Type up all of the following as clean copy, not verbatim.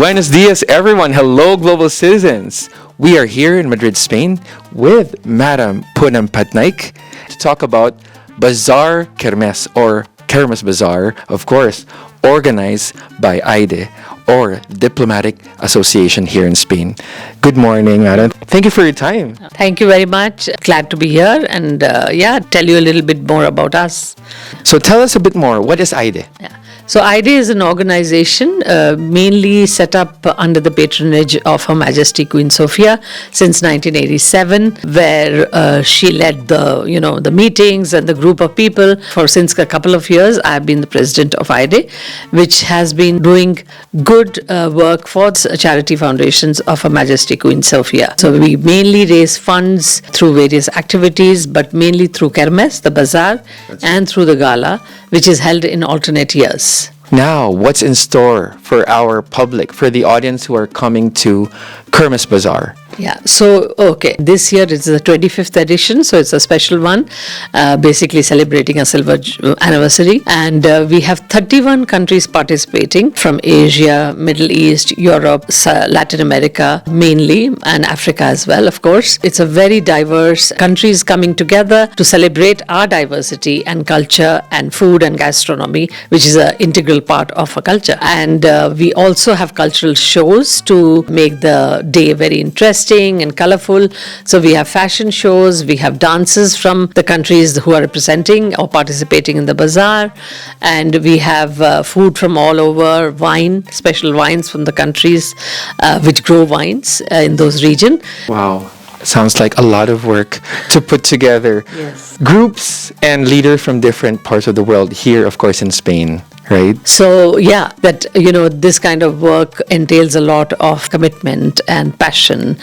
Buenos dias, everyone. Hello, global citizens. We are here in Madrid, Spain, with Madam Poonam Patnaik to talk about Bazaar Kermes, or Kermes Bazaar, of course, organized by AIDE, or Diplomatic Association here in Spain. Good morning, Madam. Thank you for your time. Thank you very much. Glad to be here and tell you a little bit more about us. So tell us a bit more. What is AIDE? Yeah. So AIDE is an organization mainly set up under the patronage of Her Majesty Queen Sofia since 1987, where she led the meetings and the group of people. Since a couple of years, I have been the president of AIDE, which has been doing good work for charity foundations of Her Majesty Queen Sofia. So we mainly raise funds through various activities, but mainly through Kermes, the bazaar, and through the gala, which is held in alternate years. Now, what's in store for our public, for the audience who are coming to Kermes Bazaar? Yeah, so, this year it's the 25th edition, so it's a special one, basically celebrating a silver anniversary. And we have 31 countries participating from Asia, Middle East, Europe, Latin America mainly, and Africa as well, of course. It's a very diverse countries coming together to celebrate our diversity and culture and food and gastronomy, which is an integral part of our culture. And we also have cultural shows to make the day very interesting and colorful. So we have fashion shows, we have dances from the countries who are representing or participating in the bazaar, and we have food from all over, wine, special wines from the countries which grow wines in those regions. Wow. Sounds like a lot of work to put together. Yes. Groups and leaders from different parts of the world here, of course, in Spain. Right. So, this kind of work entails a lot of commitment and passion.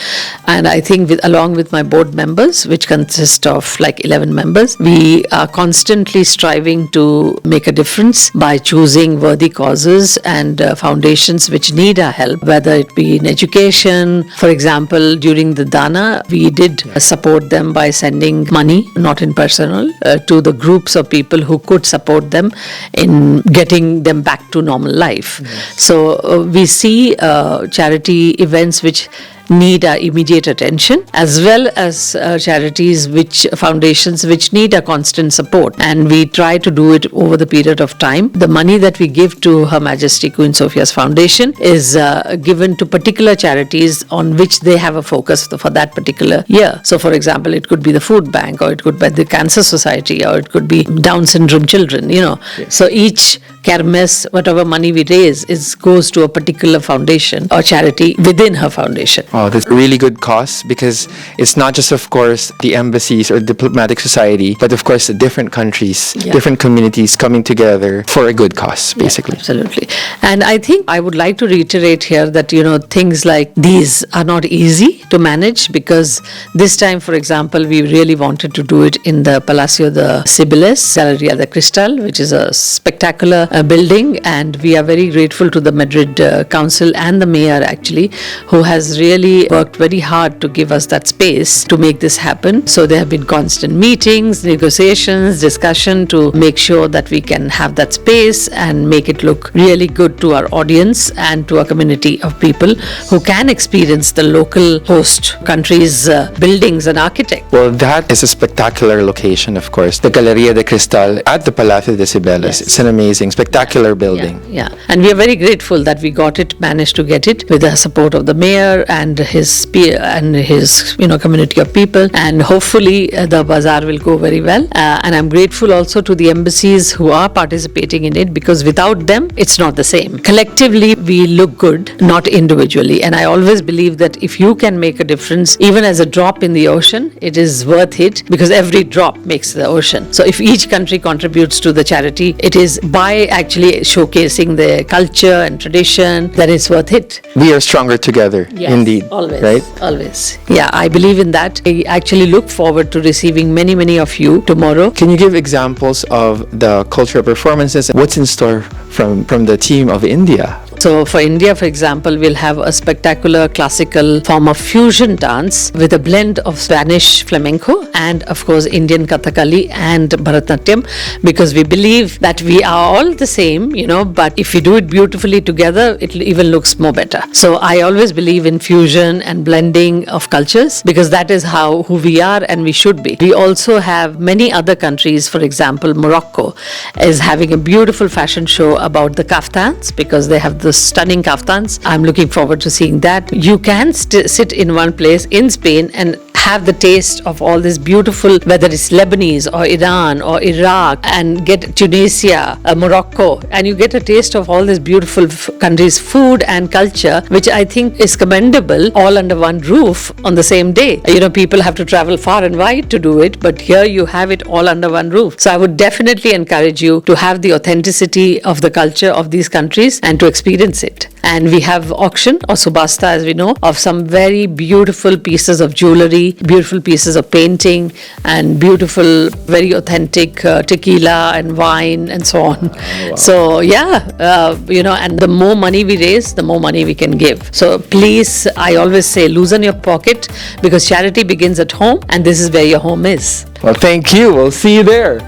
And I think along with my board members, which consist of like 11 members, we are constantly striving to make a difference by choosing worthy causes and foundations which need our help, whether it be in education. For example, during the Dana, we did support them by sending money, not in personal, to the groups of people who could support them in getting them back to normal life. Yes. So we see charity events which need our immediate attention, as well as charities foundations which need a constant support, and we try to do it over the period of time. The money that we give to Her Majesty Queen Sophia's foundation is given to particular charities on which they have a focus for that particular year. So for example, it could be the food bank, or it could be the cancer society, or it could be Down syndrome children, Yes. So each Kermes, whatever money we raise, goes to a particular foundation or charity within her foundation. Oh, that's a really good cause, because it's not just, of course, the embassies or diplomatic society, but of course the different countries, different communities coming together for a good cause, basically. Yeah, absolutely. And I think I would like to reiterate here that, things like these are not easy to manage, because this time, for example, we really wanted to do it in the Palacio de Cibeles, Galeria de Cristal, which is a spectacular building, and we are very grateful to the Madrid Council and the Mayor, actually, who has really worked very hard to give us that space to make this happen. So there have been constant meetings, negotiations, discussion to make sure that we can have that space and make it look really good to our audience and to a community of people who can experience the local host country's buildings and architecture. Well, that is a spectacular location, of course. The Galeria de Cristal at the Palacio de Cibeles. Yes. It's an amazing, spectacular building. Yeah. And we are very grateful that we managed to get it with the support of the Mayor and his community of people, and hopefully the bazaar will go very well. And I'm grateful also to the embassies who are participating in it, because without them, it's not the same. Collectively, we look good, not individually. And I always believe that if you can make a difference, even as a drop in the ocean, it is worth it, because every drop makes the ocean. So if each country contributes to the charity, it is by actually showcasing the culture and tradition that it's worth it. We are stronger together, yes, indeed. Always, right? Always. Yeah, I believe in that. I actually look forward to receiving many of you tomorrow. Can you give examples of the cultural performances? What's in store from the team of India? So for India, for example, we'll have a spectacular classical form of fusion dance with a blend of Spanish flamenco and of course Indian Kathakali and Bharatanatyam, because we believe that we are all the same, but if we do it beautifully together, it even looks more better. So I always believe in fusion and blending of cultures, because that is who we are and we should be. We also have many other countries. For example, Morocco is having a beautiful fashion show about the kaftans, because they have the stunning kaftans. I'm looking forward to seeing that. You can sit in one place in Spain and have the taste of all this beautiful, whether it's Lebanese or Iran or Iraq, and get Tunisia, Morocco, and you get a taste of all this beautiful countries' food and culture, which I think is commendable, all under one roof on the same day. People have to travel far and wide to do it, but here you have it all under one roof. So I would definitely encourage you to have the authenticity of the culture of these countries and to experience it. And we have auction or subasta, as we know, of some very beautiful pieces of jewelry, beautiful pieces of painting, and beautiful, very authentic tequila and wine and so on. Wow. So and the more money we raise, the more money we can give. So please, I always say, loosen your pocket, because charity begins at home, and this is where your home is. Well, thank you. We'll see you there.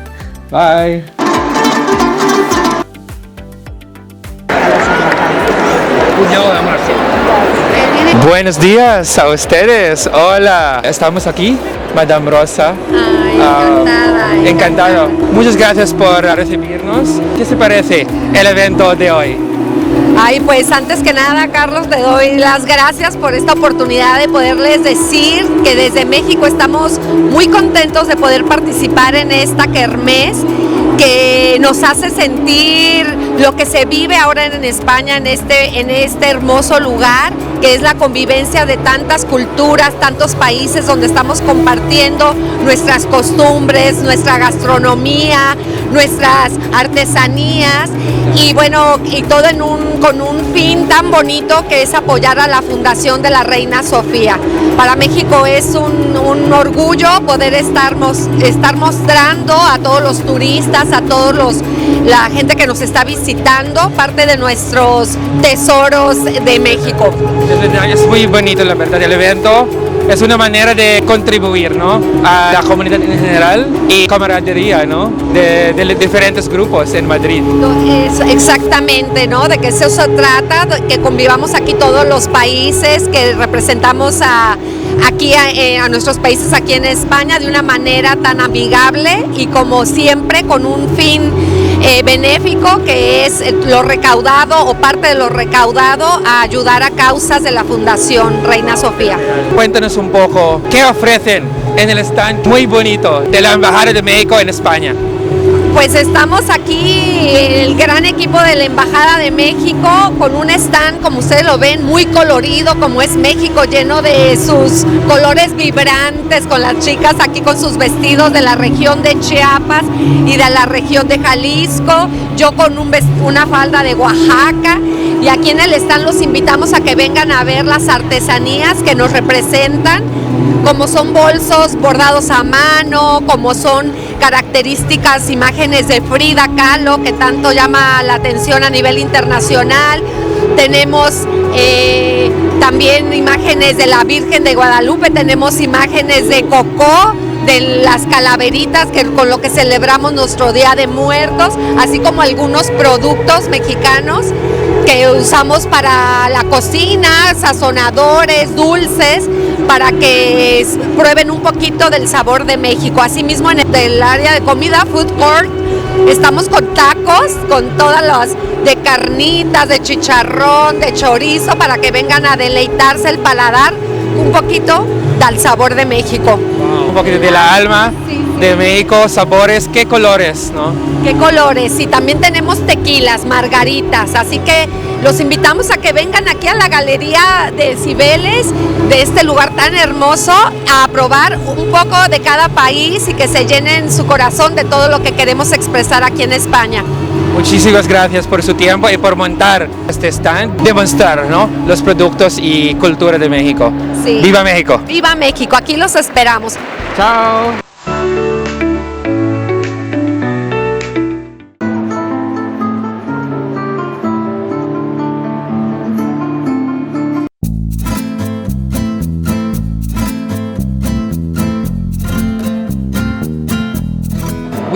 Bye. Buenos días a ustedes. Hola. Estamos aquí, Madame Rosa. Encantado. Muchas gracias por recibirnos. ¿Qué se parece el evento de hoy? Pues antes que nada, Carlos, te doy las gracias por esta oportunidad de poderles decir que desde México estamos muy contentos de poder participar en esta kermés, que nos hace sentir lo que se vive ahora en España, en este hermoso lugar, que es la convivencia de tantas culturas, tantos países, donde estamos compartiendo nuestras costumbres, nuestra gastronomía, nuestras artesanías, y todo con un fin tan bonito, que es apoyar a la Fundación de la Reina Sofía. Para México es un orgullo poder estar mostrando a todos los turistas, a la gente que nos está visitando, parte de nuestros tesoros de México. Es muy bonito, la verdad, el evento. Es una manera de contribuir, a la comunidad en general y camaradería, de diferentes grupos en Madrid. Exactamente, de que eso se trata, que convivamos aquí todos los países, que representamos a nuestros países aquí en España de una manera tan amigable y, como siempre, con un fin benéfico, que es lo recaudado o parte de lo recaudado a ayudar a causas de la Fundación Reina Sofía. Cuéntanos un poco, ¿qué ofrecen en el stand muy bonito de la Embajada de México en España? Pues estamos aquí, el gran equipo de la Embajada de México, con un stand, como ustedes lo ven, muy colorido, como es México, lleno de sus colores vibrantes, con las chicas aquí con sus vestidos de la región de Chiapas y de la región de Jalisco, yo con una falda de Oaxaca, y aquí en el stand los invitamos a que vengan a ver las artesanías que nos representan, como son bolsos bordados a mano, como son características, imágenes de Frida Kahlo, que tanto llama la atención a nivel internacional. Tenemos también imágenes de la Virgen de Guadalupe, tenemos imágenes de Cocó, de las calaveritas, con lo que celebramos nuestro Día de Muertos, así como algunos productos mexicanos que usamos para la cocina, sazonadores, dulces, para que prueben un poquito del sabor de México. Asimismo, en el área de comida, food court, estamos con tacos, con todas las de carnitas, de chicharrón, de chorizo, para que vengan a deleitarse el paladar un poquito del sabor de México. Un poquito de la alma, sí. De México, sabores, ¿qué colores, ¿Qué colores? Y también tenemos tequilas, margaritas, así que los invitamos a que vengan aquí a la Galería de Cibeles, de este lugar tan hermoso, a probar un poco de cada país y que se llenen su corazón de todo lo que queremos expresar aquí en España. Muchísimas gracias por su tiempo y por montar este stand, demostrar, los productos y cultura de México. Sí. ¡Viva México! ¡Viva México! Aquí los esperamos. ¡Chao!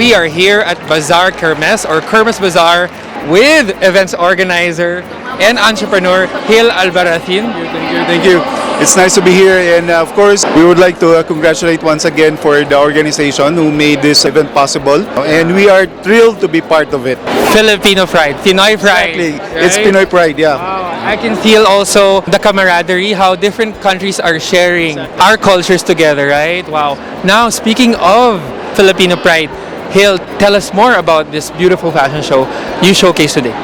we are here at Bazaar Kermes or Kermes Bazaar with events organizer and entrepreneur Hil Albarracin. Thank you. It's nice to be here, and of course, we would like to congratulate once again for the organization who made this event possible, and we are thrilled to be part of it. Filipino pride, Pinoy pride. Exactly. right? It's Pinoy pride, yeah. Wow, I can feel also the camaraderie, how different countries are sharing our cultures together, right? Wow. Now, speaking of Filipino pride, Hil, tell us more about this beautiful fashion show you showcase today.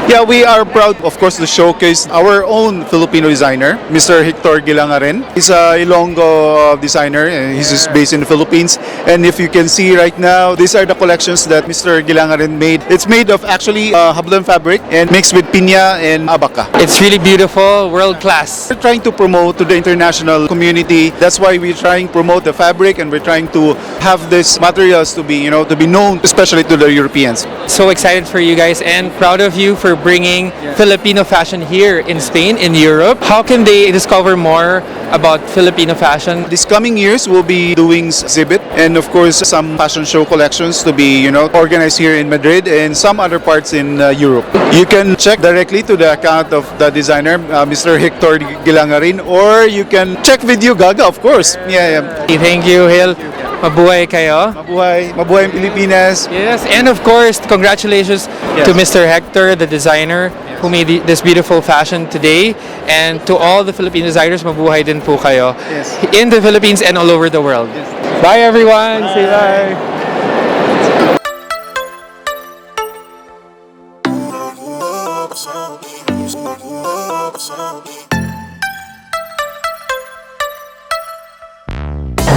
Yeah, we are proud, of course, to showcase our own Filipino designer, Mr. Hector Gilangaren. He's a Ilonggo designer, and he's just based in the Philippines. And if you can see right now, these are the collections that Mr. Gilangaren made. It's made of actually hablan fabric and mixed with piña and abaca. It's really beautiful, world class. We're trying to promote to the international community. That's why we're trying to promote the fabric, and we're trying to have these materials to be, to be known, especially to the Europeans. So excited for you guys and proud of you for bringing Filipino fashion here in Spain, in Europe. How can they discover more about Filipino fashion? This coming years, we'll be doing exhibit and of course some fashion show collections to be, organized here in Madrid and some other parts in Europe. You can check directly to the account of the designer, Mr. Hector Gilangarin, or you can check VideoGaga, of course. Yeah. Thank you, Hil. Mabuhay kayo. Mabuhay ang Pilipinas. Yes, and of course, congratulations to Mr. Hector, the designer, who made this beautiful fashion today. And to all the Philippine designers, mabuhay din po kayo. Yes. In the Philippines and all over the world. Bye everyone! Say bye!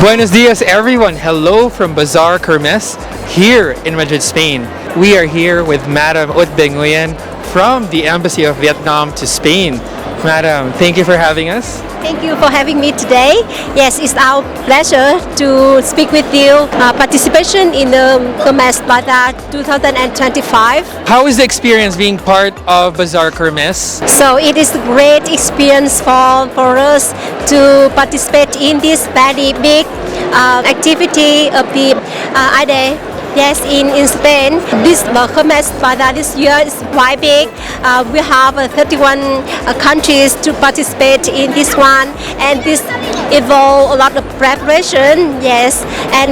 Buenos dias, everyone. Hello from Bazaar Kermes here in Madrid, Spain. We are here with Madam Ut Benguyen from the Embassy of Vietnam to Spain. Madam, thank you for having us. Thank you for having me today. Yes, it's our pleasure to speak with you. Participation in the Kermes Bazaar 2025. How is the experience being part of Bazaar Kermes? So it is a great experience for us to participate in this very big activity of the IDE. Yes, in Spain, this Kermes Bazaar this year is quite big. We have 31 countries to participate in this one, and this involve a lot of preparation. Yes, and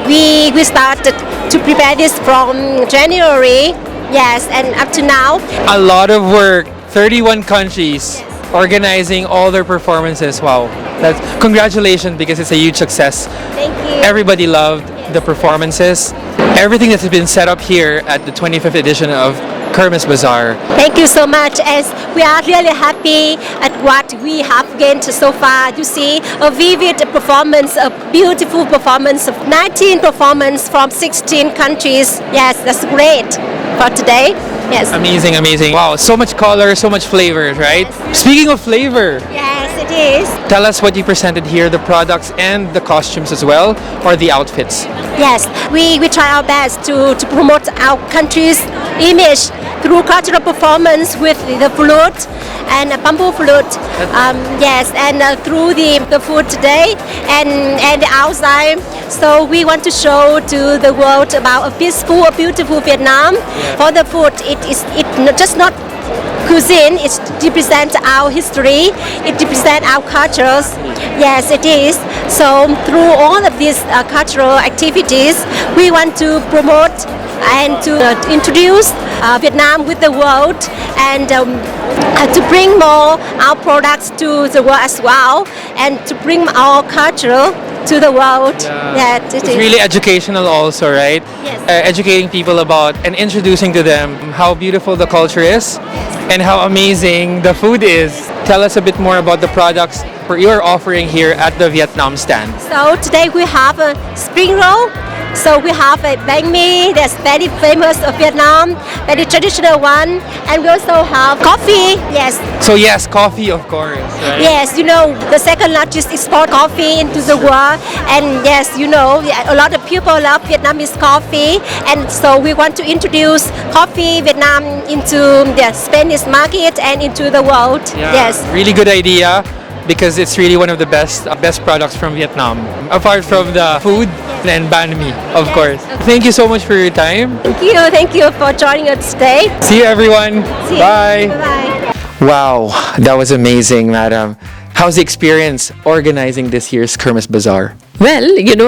we started to prepare this from January. Yes, and up to now. A lot of work, 31 countries organizing all their performances. Wow, that's congratulations because it's a huge success. Thank you. Everybody loved the performances. Everything that has been set up here at the 25th edition of Kermes Bazaar. Thank you so much, as we are really happy at what we have gained so far. You see a vivid performance, a beautiful performance of 19 performance from 16 countries. Yes, that's great for today. Yes. Amazing, amazing. Wow, so much color, so much flavor, right? Speaking of flavor, Yes, it is. tell us what you presented here, the products and the costumes as well, or the outfits. Yes, we try our best to promote our country's image through cultural performance with the flute and a bamboo flute. Yes, and through the food today and the outside. So we want to show to the world about a peaceful, a beautiful Vietnam. For the food, just not cuisine, it represents our history, it represents our cultures. Yes, it is. So through all of these cultural activities, we want to promote and to introduce Vietnam with the world, and to bring more our products to the world as well, and to bring our culture to the world. Yeah, It's really educational also, right? Yes. Educating people about and introducing to them how beautiful the culture is and how amazing the food is. Tell us a bit more about the products you're offering here at the Vietnam stand. So today we have a spring roll. So we have a banh mi that's very famous of Vietnam, very traditional one, and we also have coffee. Yes. So yes, coffee of course, right? Yes, the second largest export coffee into the world, and yes, a lot of people love Vietnamese coffee, and so we want to introduce coffee Vietnam into the Spanish market and into the world. Yeah, Yes. really good idea. because it's really one of the best products from Vietnam. Apart from the food and banh mi, of course. Thank you so much for your time. Thank you for joining us today. See you, everyone. See you. Bye. Bye-bye. Wow, that was amazing, madam. How's the experience organizing this year's Kermes Bazaar? Well,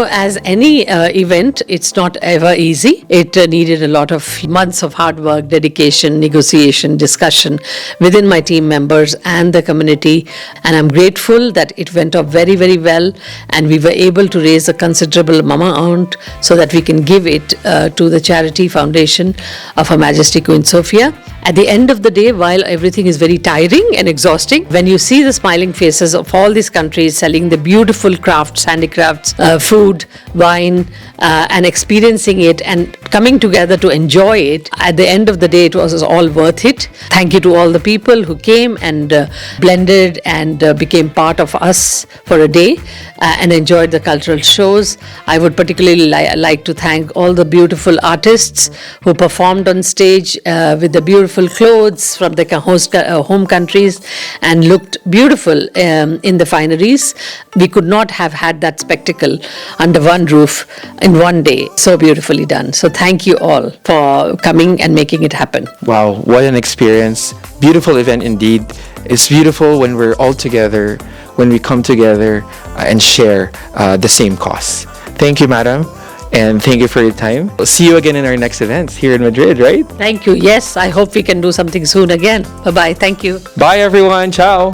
as any event, it's not ever easy. It needed a lot of months of hard work, dedication, negotiation, discussion within my team members and the community. And I'm grateful that it went off very, very well. And we were able to raise a considerable amount so that we can give it to the charity foundation of Her Majesty Queen Sophia. At the end of the day, while everything is very tiring and exhausting, when you see the smiling faces of all these countries selling the beautiful crafts, handicrafts, food, wine, and experiencing it and coming together to enjoy it, at the end of the day, it was all worth it. Thank you to all the people who came and blended and became part of us for a day and enjoyed the cultural shows. I would particularly like to thank all the beautiful artists who performed on stage with the beautiful clothes from the home countries and looked beautiful in the fineries. We could not have had that spectacle under one roof in one day. So beautifully done. So thank you all for coming and making it happen. Wow, what an experience. Beautiful event indeed. It's beautiful when we're all together, when we come together and share the same cause. Thank you, madam. And thank you for your time. We'll see you again in our next events here in Madrid, right? Thank you. Yes, I hope we can do something soon again. Bye-bye. Thank you. Bye, everyone. Ciao.